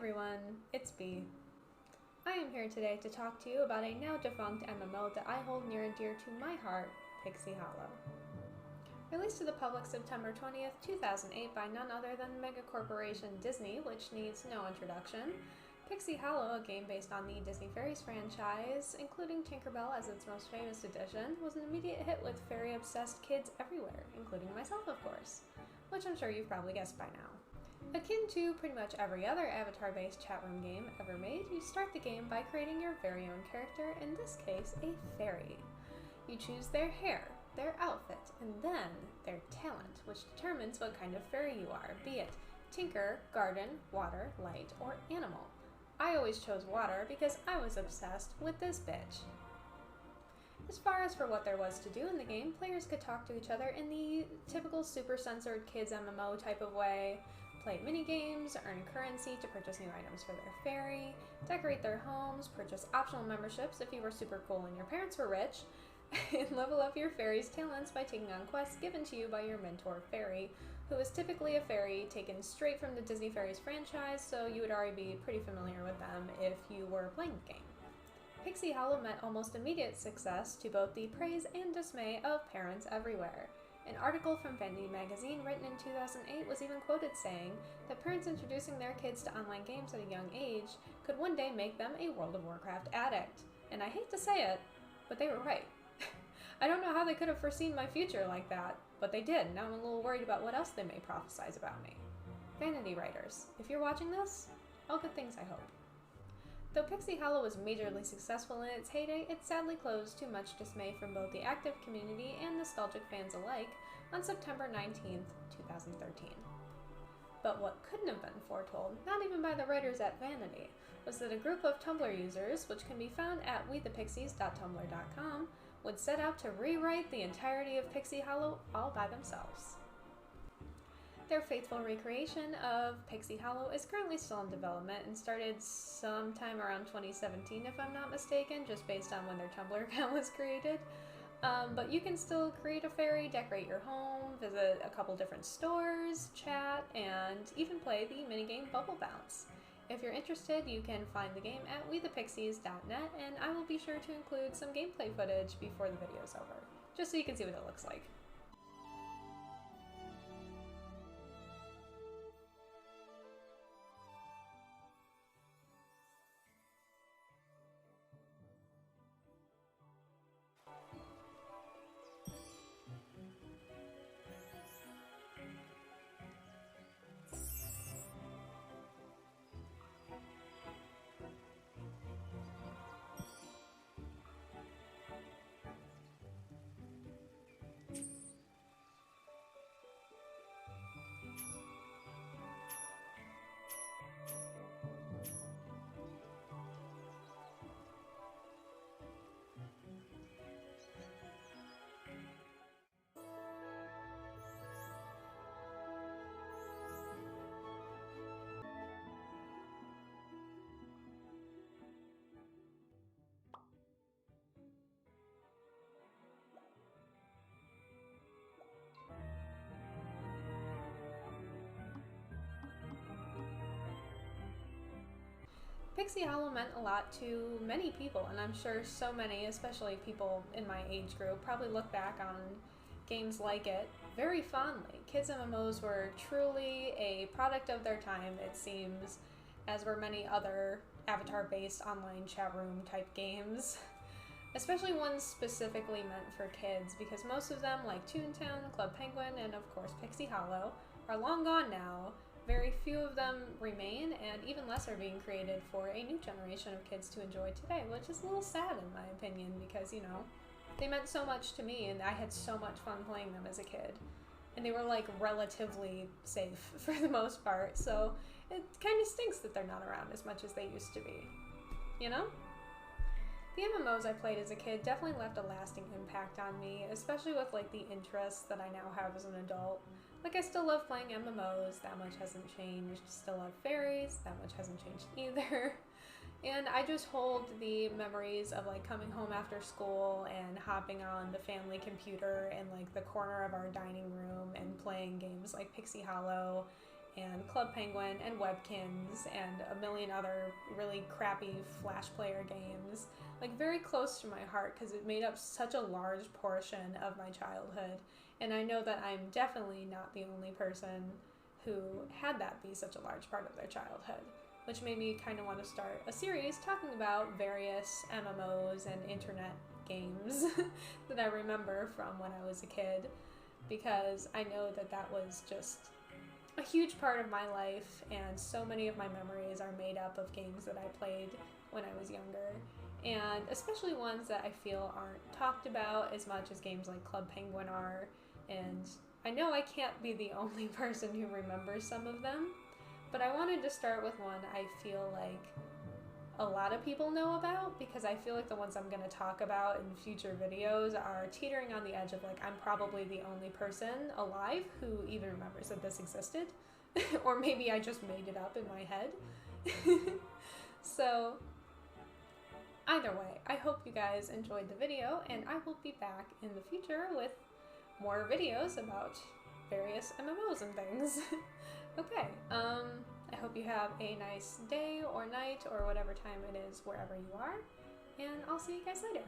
everyone, it's Bee. I am here today to talk to you about a now defunct MMO that I hold near and dear to my heart, Pixie Hollow. Released to the public September 20th, 2008 by none other than megacorporation Disney, which needs no introduction, Pixie Hollow, a game based on the Disney Fairies franchise, including Tinkerbell as its most famous edition, was an immediate hit with fairy-obsessed kids everywhere, including myself of course, which I'm sure you've probably guessed by now. Akin to pretty much every other avatar-based chat room game ever made, you start the game by creating your very own character, in this case, a fairy. You choose their hair, their outfit, and then their talent, which determines what kind of fairy you are, be it tinker, garden, water, light, or animal. I always chose water because I was obsessed with this bitch. As far as for what there was to do in the game, players could talk to each other in the typical super censored kids MMO type of way, play mini-games, earn currency to purchase new items for their fairy, decorate their homes, purchase optional memberships if you were super cool and your parents were rich, and level up your fairy's talents by taking on quests given to you by your mentor fairy, who is typically a fairy taken straight from the Disney Fairies franchise, so you would already be pretty familiar with them if you were playing the game. Pixie Hollow met almost immediate success to both the praise and dismay of parents everywhere. An article from Vanity magazine written in 2008 was even quoted saying that parents introducing their kids to online games at a young age could one day make them a World of Warcraft addict. And I hate to say it, but they were right. I don't know how they could have foreseen my future like that, but they did. Now I'm a little worried about what else they may prophesize about me. Vanity writers, if you're watching this, all good things I hope. Though Pixie Hollow was majorly successful in its heyday, it sadly closed to much dismay from both the active community and nostalgic fans alike on September 19th, 2013. But what couldn't have been foretold, not even by the writers at Vanity, was that a group of Tumblr users, which can be found at wethepixies.tumblr.com, would set out to rewrite the entirety of Pixie Hollow all by themselves. Their faithful recreation of Pixie Hollow is currently still in development and started sometime around 2017 if I'm not mistaken, just based on when their Tumblr account was created. But you can still create a fairy, decorate your home, visit a couple different stores, chat, and even play the minigame Bubble Bounce. If you're interested, you can find the game at wethepixies.net, and I will be sure to include some gameplay footage before the video's over, just so you can see what it looks like. Pixie Hollow meant a lot to many people, and I'm sure so many, especially people in my age group, probably look back on games like it very fondly. Kids MMOs were truly a product of their time, it seems, as were many other avatar-based online chat room type games. Especially ones specifically meant for kids, because most of them, like Toontown, Club Penguin, and of course Pixie Hollow, are long gone now. Very few of them remain, and even less are being created for a new generation of kids to enjoy today, which is a little sad in my opinion, because, you know, they meant so much to me, and I had so much fun playing them as a kid. And they were, like, relatively safe for the most part, so it kind of stinks that they're not around as much as they used to be. You know? The MMOs I played as a kid definitely left a lasting impact on me, especially with, like, the interests that I now have as an adult. Like, I still love playing MMOs, that much hasn't changed. Still love fairies, that much hasn't changed either. And I just hold the memories of, like, coming home after school and hopping on the family computer in, like, the corner of our dining room and playing games like Pixie Hollow and Club Penguin and Webkins and a million other really crappy Flash player games, like very close to my heart because it made up such a large portion of my childhood. And I know that I'm definitely not the only person who had that be such a large part of their childhood, which made me kind of want to start a series talking about various MMOs and internet games that I remember from when I was a kid, because I know that that was just a huge part of my life, and so many of my memories are made up of games that I played when I was younger, and especially ones that I feel aren't talked about as much as games like Club Penguin are. And I know I can't be the only person who remembers some of them, but I wanted to start with one I feel like a lot of people know about, because I feel like the ones I'm going to talk about in future videos are teetering on the edge of like I'm probably the only person alive who even remembers that this existed. Or maybe I just made it up in my head. So either way, I hope you guys enjoyed the video, and I will be back in the future with more videos about various MMOs and things. Okay, I hope you have a nice day or night or whatever time it is wherever you are, and I'll see you guys later.